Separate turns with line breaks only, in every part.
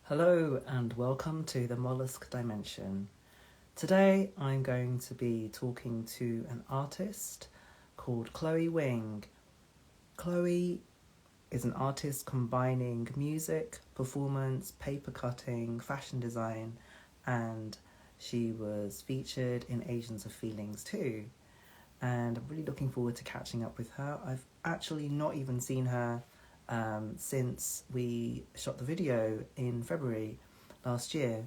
Hello and welcome to the Mollusk Dimension. Today I'm going to be talking to an artist called Chloe Wing. Chloe is an artist combining music, performance, paper cutting, fashion design, and she was featured in Asians of Feelings too. And I'm really looking forward to catching up with her. I've actually not even seen her since we shot the video in February last year.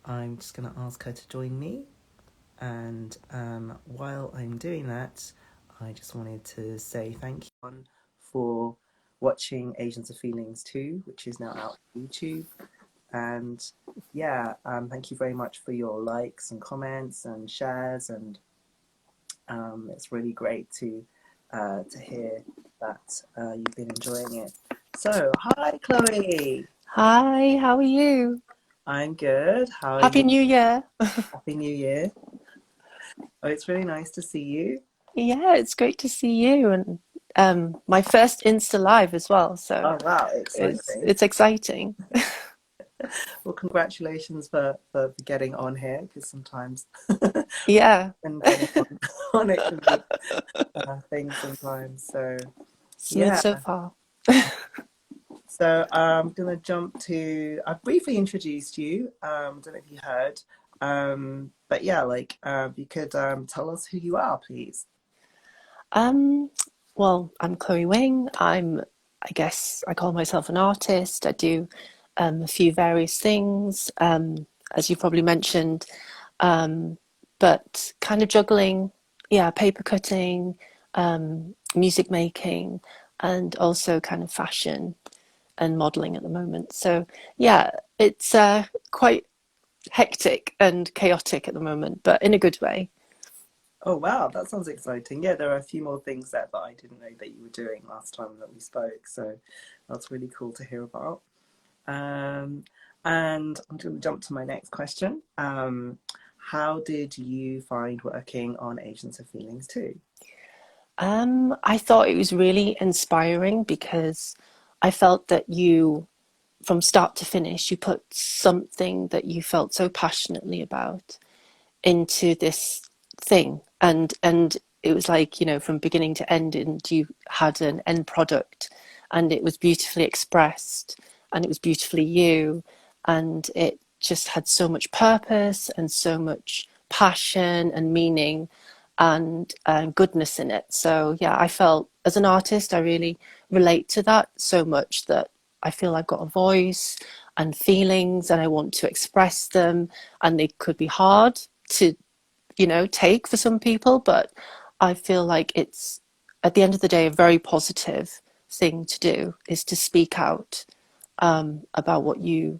I'm just going to ask her to join me, and while I'm doing that, I just wanted to say thank you for watching Asians of Feelings 2, which is now out on YouTube. And yeah, thank you very much for your likes and comments and shares, and it's really great to hear that you've been enjoying it. So, hi, Chloe.
Hi, how are you?
I'm good. How are
Happy
you?
New Year.
Happy New Year. Oh, it's really nice to see you.
Yeah, it's great to see you and my first Insta Live as well, so
Oh, wow,
it's
exciting.
it's exciting.
Well, congratulations for getting on here, because sometimes
Yeah,
and getting on it can be a thing sometimes. So,
smooth
yeah.
so far.
So I'm gonna jump to. I briefly introduced you. Don't know if you heard. But yeah, you could tell us who you are, please.
Um, well, I'm Chloe Wing. I guess I call myself an artist. I do a few various things, as you probably mentioned, um, but kind of juggling, yeah, paper cutting, music making, and also kind of fashion and modeling at the moment. So yeah, it's quite hectic and chaotic at the moment, but in a good way.
Oh wow, that sounds exciting. Yeah, there are a few more things there that I didn't know that you were doing last time that we spoke. So that's really cool to hear about. Um, and I'm going to jump to my next question. How did you find working on Agents of Feelings too?
I thought it was really inspiring because I felt that you, from start to finish, you put something that you felt so passionately about into this thing, and it was like, from beginning to end, and you had an end product, and it was beautifully expressed, and it was beautifully you, and it just had so much purpose and so much passion and meaning and goodness in it. So yeah, I felt as an artist I really relate to that so much that I feel I've got a voice and feelings and I want to express them, and they could be hard to take for some people, but I feel like it's, at the end of the day, a very positive thing to do is to speak out about what you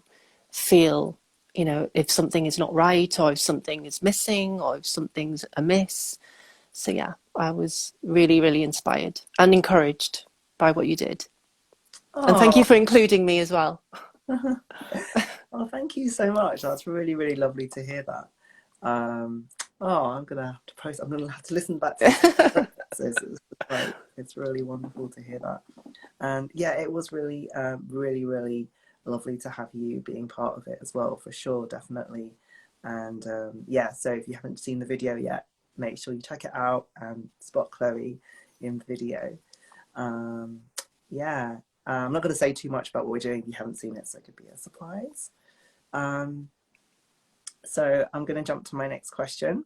feel. If something is not right, or if something is missing, or if something's amiss. So yeah, I was really, really inspired and encouraged by what you did. And thank you
Oh,
for including me as well.
well, thank you so much. That's really, really lovely to hear that. Um, oh, I'm gonna have to post. I'm gonna have to listen back to this. It's great. It's really wonderful to hear that. And yeah, it was really, really, really lovely to have you being part of it as well, for sure, definitely. And yeah, so if you haven't seen the video yet, make sure you check it out and spot Chloe in the video. Um, yeah, I'm not going to say too much about what we're doing if you haven't seen it, so it could be a surprise. Um, so I'm going to jump to my next question,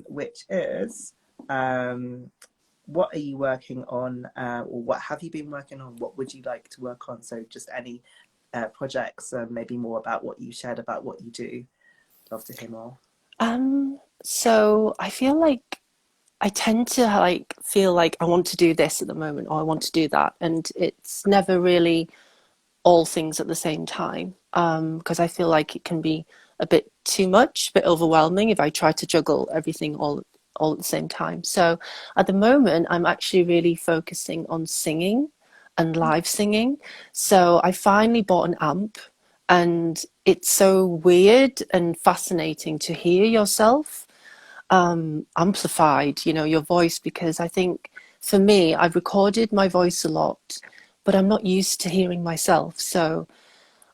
which is um, what are you working on, or what have you been working on? What would you like to work on? So just any projects, maybe more about what you shared about what you do. Love to hear more.
So I feel like I tend to like feel like I want to do this at the moment, or I want to do that, and it's never really all things at the same time. Because I feel like it can be a bit too much, a bit overwhelming if I try to juggle everything all at the same time. So at the moment, I'm actually really focusing on singing and live singing. So I finally bought an amp, and it's so weird and fascinating to hear yourself amplified, your voice, because I think for me, I've recorded my voice a lot, but I'm not used to hearing myself. So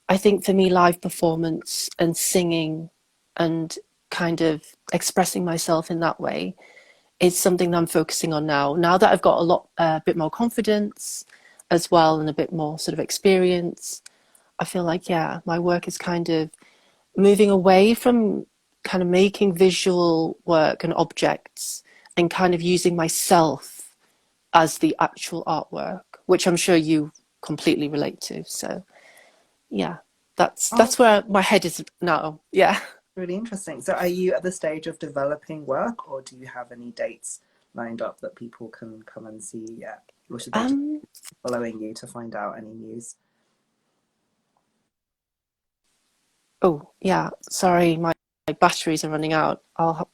I think for me, live performance and singing and kind of expressing myself in that way is something that I'm focusing on now. Now that I've got a bit more confidence as well and a bit more sort of experience, I feel like, yeah, my work is kind of moving away from kind of making visual work and objects and kind of using myself as the actual artwork, which I'm sure you completely relate to. So yeah,
Oh,
that's where my head is now. Yeah.
really interesting. So are you at the stage of developing work, or do you have any dates lined up that people can come and see yet? Or should they just
Um.
be following you to find out any news?
Oh, yeah. Sorry, my batteries are running out. I'll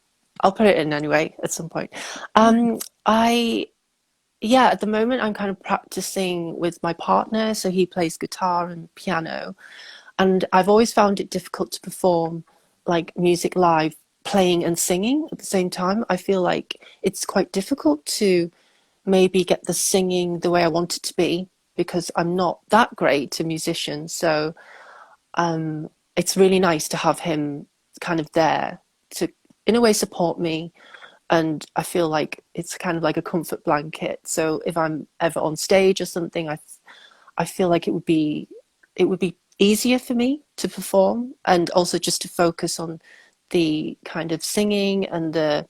put it in anyway at some point. I Yeah, at the moment I'm kind of practicing with my partner, so he plays guitar and piano, and I've always found it difficult to perform like music live, playing and singing at the same time. I feel like it's quite difficult to maybe get the singing the way I want it to be because I'm not that great a musician. So it's really nice to have him kind of there to, in a way, support me. And I feel like it's kind of like a comfort blanket. So if I'm ever on stage or something, I feel like it would be easier for me to perform and also just to focus on the kind of singing and the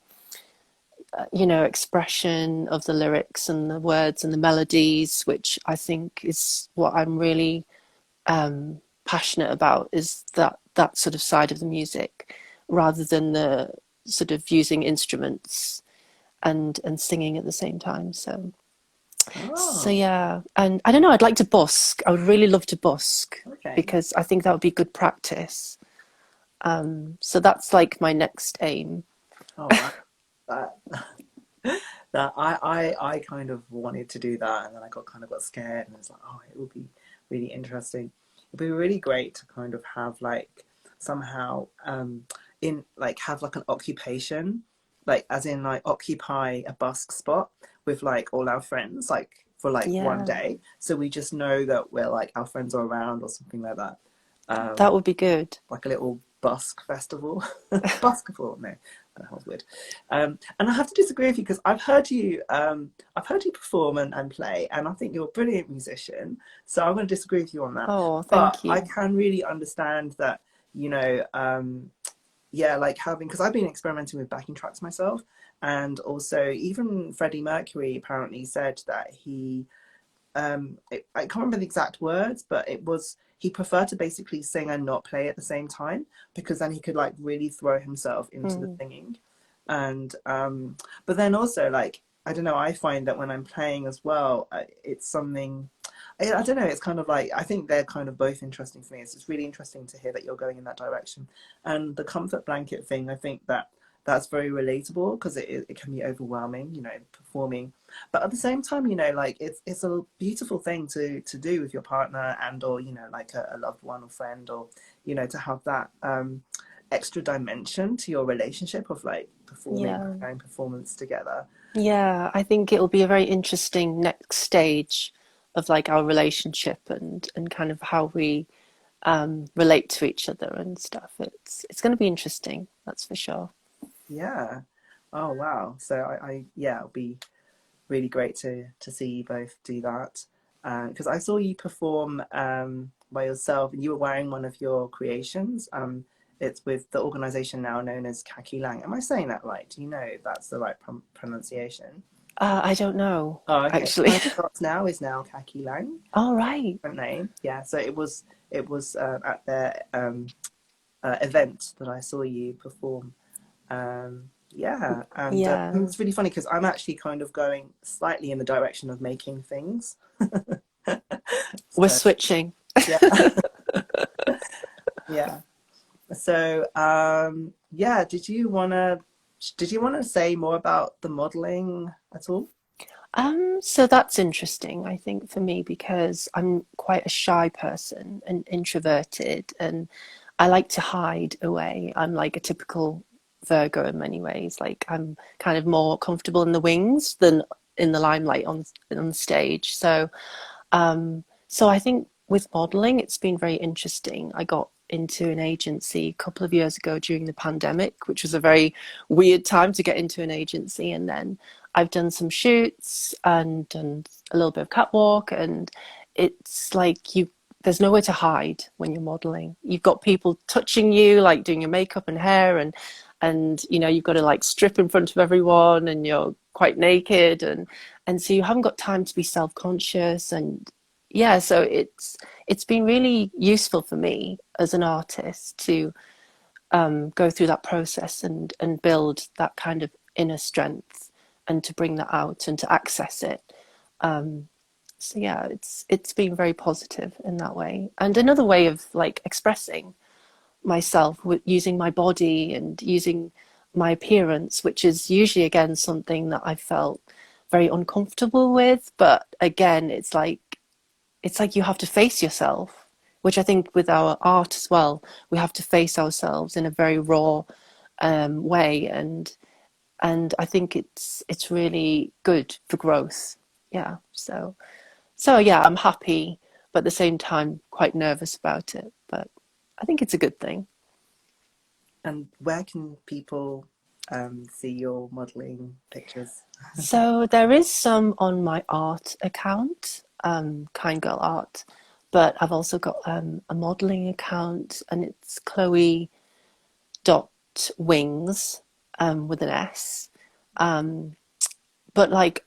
expression of the lyrics and the words and the melodies, which I think is what I'm really passionate about, is that sort of side of the music rather than the sort of using instruments and singing at the same time. So
Oh,
yeah, and I don't know, I'd like to busk. I would really love to busk
okay.
because I think that would be good practice. So that's like my next aim.
Oh, wow. That that I kind of wanted to do that, and then I got scared, and it's like, oh, it would be really interesting. It'd be really great to kind of have like somehow in like have like an occupation, like as in like occupy a busk spot with like all our friends, like for like one
Yeah,
day, so we just know that we're like our friends are around or something like that.
that
Um,
would be good.
like a little busk festival. Buskable, no, that was weird. And I have to disagree with you because I've heard you perform and play, and I think you're a brilliant musician. So I'm going to disagree with you on that.
Oh,
But
thank
I
you.
can really understand that, you know, yeah, like having, because I've been experimenting with backing tracks myself, and also even Freddie Mercury apparently said that I can't remember the exact words, but it was he preferred to basically sing and not play at the same time because then he could like really throw himself into the
Mm,
singing. And but then also like I don't know, I find that when I'm playing as well, it's something I don't know. It's kind of like I think they're kind of both interesting for me. It's really interesting to hear that you're going in that direction, and the comfort blanket thing. I think that that's very relatable because it can be overwhelming, you know, performing, but at the same time, you know, like it's a beautiful thing to do with your partner and or you know like a loved one or friend or you know to have that extra dimension to your relationship of like performing,
yeah.
preparing performance together.
Yeah, I think it'll be a very interesting next stage of like our relationship and kind of how we relate to each other and stuff. It's going to be interesting, that's for sure.
Yeah. Oh wow. So I yeah, it'll be really great to see you both do that. Because I saw you perform by yourself, and you were wearing one of your creations. It's with the organization now known as Kaki Lang. Am I saying that right? Do you know if that's the right pronunciation?
I don't know,
Oh, okay.
actually.
Tiny Tots now is now Kaki Lang,
All right.
different name. Yeah. So it was at their event that I saw you perform. Yeah, and
Yeah,
it's really funny because I'm actually kind of going slightly in the direction of making things.
we're
So
switching.
yeah, yeah. So yeah, did you wanna say more about the modeling at all?
So that's interesting, I think, for me, because I'm quite a shy person and introverted, and I like to hide away. I'm like a typical Virgo in many ways. Like I'm kind of more comfortable in the wings than in the limelight on stage. So I think with modeling, it's been very interesting. I got into an agency a couple of years ago during the pandemic, which was a very weird time to get into an agency. And then I've done some shoots and done a little bit of catwalk, and it's like there's nowhere to hide when you're modeling. You've got people touching you, like doing your makeup and hair, and you've got to like strip in front of everyone, and you're quite naked, and so you haven't got time to be self-conscious. And yeah, so it's been really useful for me as an artist to go through that process and build that kind of inner strength, and to bring that out and to access it. So yeah, it's been very positive in that way, and another way of like expressing myself with using my body and using my appearance, which is usually again something that I felt very uncomfortable with. But again, it's like you have to face yourself, which I think with our art as well, we have to face ourselves in a very raw way, and I think it's really good for growth. Yeah, so yeah, I'm happy, but at the same time quite nervous about it. But I think it's a good thing.
And where can people see your modelling pictures?
So there is some on my art account, Kind Girl Art, but I've also got a modeling account, and it's Chloe dot wings with an S. Um, but like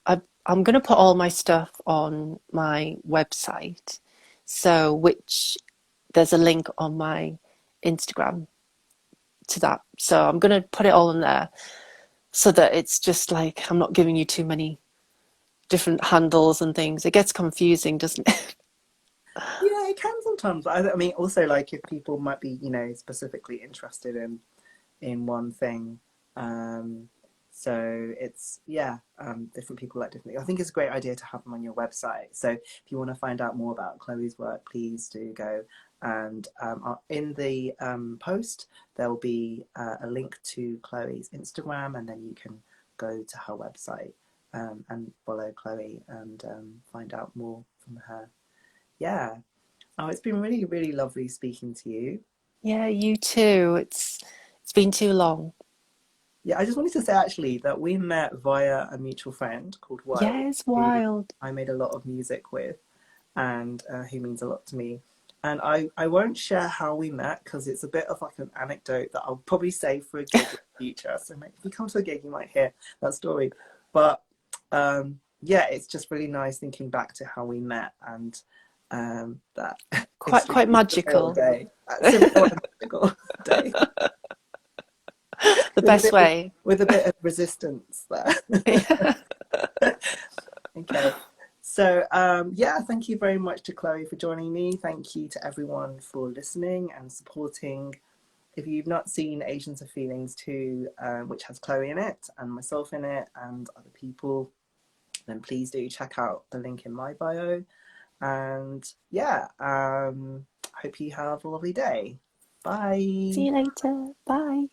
I'm gonna put all my stuff on my website, so which there's a link on my Instagram to that. So I'm gonna put it all in there so that it's just like I'm not giving you too many different handles and things. It gets confusing, doesn't it?
Yeah, it can sometimes. I mean, also like if people might be, specifically interested in one thing. Um, so it's yeah, different people like different. I think it's a great idea to have them on your website. So if you want to find out more about Chloe's work, please do go. And in the post, there'll be a link to Chloe's Instagram, and then you can go to her website and follow Chloe and find out more from her. Yeah. Oh, it's been really, really lovely speaking to you.
Yeah, you too. It's been too long.
Yeah, I just wanted to say actually that we met via a mutual friend called Wild,
Yeah, it's
who
wild.
I made a lot of music with, and who means a lot to me. And I won't share how we met because it's a bit of like an anecdote that I'll probably save for a gig in the future. So like, if you come to a gig, you might hear that story. But yeah, it's just really nice thinking back to how we met and that
Quite
it's
quite
a surreal
magical.
day. Surreal and magical day
The
with a
best
bit
way.
with a bit of resistance there.
Yeah.
Okay. So, yeah, thank you very much to Chloe for joining me. Thank you to everyone for listening and supporting. If you've not seen Asians of Feelings 2, which has Chloe in it and myself in it and other people, then please do check out the link in my bio. And yeah, hope you have a lovely day.
See
Bye.
you later. Bye.